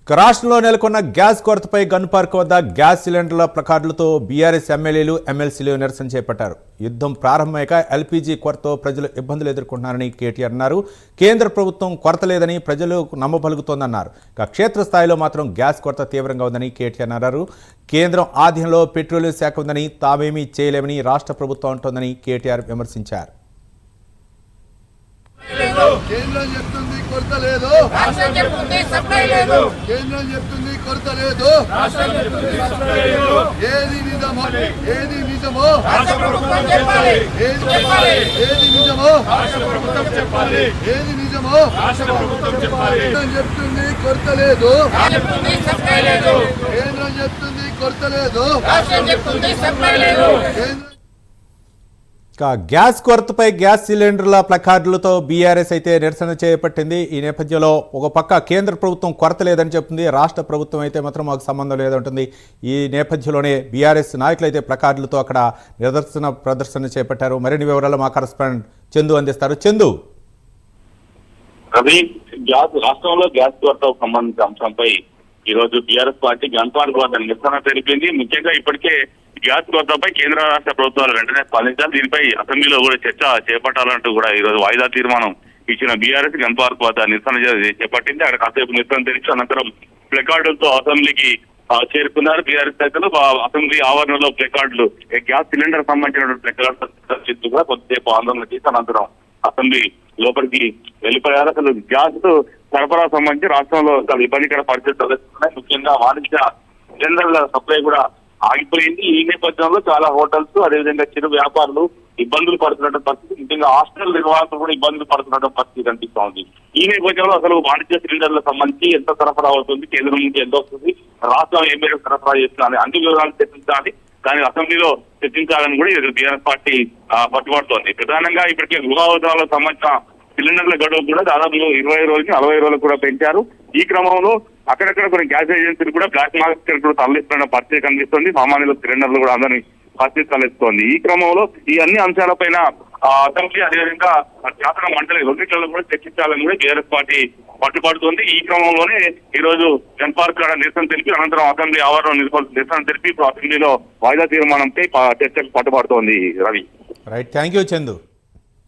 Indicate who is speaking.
Speaker 1: రాష్ట్రంలో నెలకొన్న gas కొరతపై gun park వద్ద గ్యాస్ సిలిండర్ల ప్లకార్డులతో బీఆర్ఎస్ ఎమ్మెల్యేలు ఎమ్మెల్సీలు నిరసన చేపట్టారు. యుద్ధం ప్రారంభమయ్యాక ఎల్పీజీ కొరతతో ప్రజలు ఇబ్బందులు ఎదుర్కొంటున్నారని కేటీఆర్ అన్నారు. కేంద్ర ప్రభుత్వం కొరత లేదని ప్రజలు నమ్మబలుగుతోందన్నారు. క్షేత్రస్థాయిలో మాత్రం గ్యాస్ కొరత తీవ్రంగా ఉందని కేటీఆర్ అన్నారు. కేంద్రం ఆధీనంలో పెట్రోలియం శాఖ ఉందని తామేమీ చేయలేమని రాష్ట్ర ప్రభుత్వం అంటోందని కేటీఆర్ విమర్శించారు.
Speaker 2: కేంద్రం చెప్తుంది కొరత లేదు, రాష్ట్రం చెప్తుంది సప్లై లేదు. కేంద్రం చెప్తుంది కొరత లేదు, రాష్ట్రం చెప్తుంది సప్లై లేదు. ఏది నిజమో ఏది నిజమో రాష్ట్ర ప్రభుత్వం చెప్పాలి. ఏది నిజమో రాష్ట్ర ప్రభుత్వం చెప్పాలి. ఏది నిజమో రాష్ట్ర ప్రభుత్వం చెప్పాలి. కేంద్రం చెప్తుంది కొరత లేదు, రాష్ట్రం చెప్తుంది సప్లై లేదు. కేంద్రం చెప్తుంది కొరత లేదు, రాష్ట్రం చెప్తుంది సప్లై లేదు.
Speaker 1: గ్యాస్ కొరతపై గ్యాస్ సిలిండర్ల ప్లకార్డులతో బీఆర్ఎస్ అయితే నిరసన చేపట్టింది. ఈ నేపథ్యంలో ఒక పక్క కేంద్ర ప్రభుత్వం కొరత లేదని చెప్తుంది, రాష్ట్ర ప్రభుత్వం అయితే మాత్రం మాకు సంబంధం లేదంటుంది. ఈ నేపథ్యంలోనే బీఆర్ఎస్ నాయకులు అయితే ప్లకార్డులతో అక్కడ ప్రదర్శన చేపట్టారు. మరిన్ని వివరాలు మా కరెస్పాండెంట్ చందు అందిస్తారు. చందు,
Speaker 3: రవి, రాష్ట్రంలో గ్యాస్ కొరత సంబంధించిన అంశంపై ఈ రోజు బీఆర్ఎస్ పార్టీ గన్పార్క్ వద్ద నిరసన తెలిపింది. ముఖ్యంగా ఇప్పటికే గ్యాస్ కొరతపై కేంద్ర రాష్ట్ర ప్రభుత్వాలు వెంటనే స్పందించాలి, దీనిపై అసెంబ్లీలో కూడా చర్చ చేపట్టాలంటూ కూడా ఈ రోజు వాయిదా తీర్మానం ఇచ్చిన బీఆర్ఎస్ గన్పార్క్ వద్ద నిరసన చేపట్టింది. అక్కడ కాసేపు నిరసన తెలిసి అనంతరం ప్లకార్డులతో అసెంబ్లీకి చేరుకున్నారు బీఆర్ఎస్ నేతలు. అసెంబ్లీ ఆవరణలో ప్లకార్డులు గ్యాస్ సిలిండర్ సంబంధించిన ప్లకార్డులు కూడా కొద్దిసేపు ఆందోళన చేసి అనంతరం అసెంబ్లీ లోపలికి వెళ్ళిపోయారు. అసలు గ్యాస్ సరఫరా సంబంధించి రాష్ట్రంలో చాలా ఇబ్బందికర పరిస్థితులు తలెత్తున్నాయి. ముఖ్యంగా వాణిజ్య సిలిండర్ల సప్లై కూడా ఆగిపోయింది. ఈ నేపథ్యంలో చాలా హోటల్స్, అదేవిధంగా చిరు వ్యాపారులు ఇబ్బందులు పడుతున్న పరిస్థితి, ముఖ్యంగా హాస్టల్ నిర్వాహకులు కూడా ఇబ్బందులు పడుతున్న పరిస్థితి కనిపిస్తోంది. ఈ నేపథ్యంలో అసలు వాణిజ్య సిలిండర్లకు సంబంధించి ఎంత సరఫరా అవుతుంది, కేంద్రం నుంచి ఎంత వస్తుంది, రాష్ట్రం ఏ మేరకు సరఫరా చేస్తున్నారు అన్ని వివరాలు చర్చించాలి. కానీ అసెంబ్లీలో చర్చించాలని కూడా ఇది బీఆర్ఎస్ పార్టీ పట్టుబడుతోంది. ప్రధానంగా ఇప్పటికే గృహ అవసరాలకు సంబంధించిన సిలిండర్ల గడువు కూడా దాదాపు 20 రోజులు 40 రోజులు కూడా పెంచారు. ఈ క్రమంలో అక్కడక్కడ కొన్ని గ్యాస్ ఏజెన్సీలు కూడా బ్లాక్ మార్కెట్ కూడా తరలిస్తున్న పరిస్థితి కనిపిస్తుంది. సామాన్యుల సిలిండర్లు కూడా అందరినీ పరిస్థితి తలెత్తుతోంది. ఈ క్రమంలో ఈ అన్ని అంశాలపైన అసెంబ్లీ అదేవిధంగా జాతర మండలి రెండింటిలో కూడా చర్చించాలని కూడా బీఆర్ఎస్ పార్టీ పట్టుబడుతోంది. ఈ క్రమంలోనే ఈ రోజు గన్పార్క్ నిరసన తెలిపి అనంతరం అసెంబ్లీ ఆవరణలో నిరసన తెలిపి ఇప్పుడు అసెంబ్లీలో వాయిదా తీర్మానంపై చర్చకు పట్టుబడుతోంది. Ravi,
Speaker 1: right, thank you Chandu.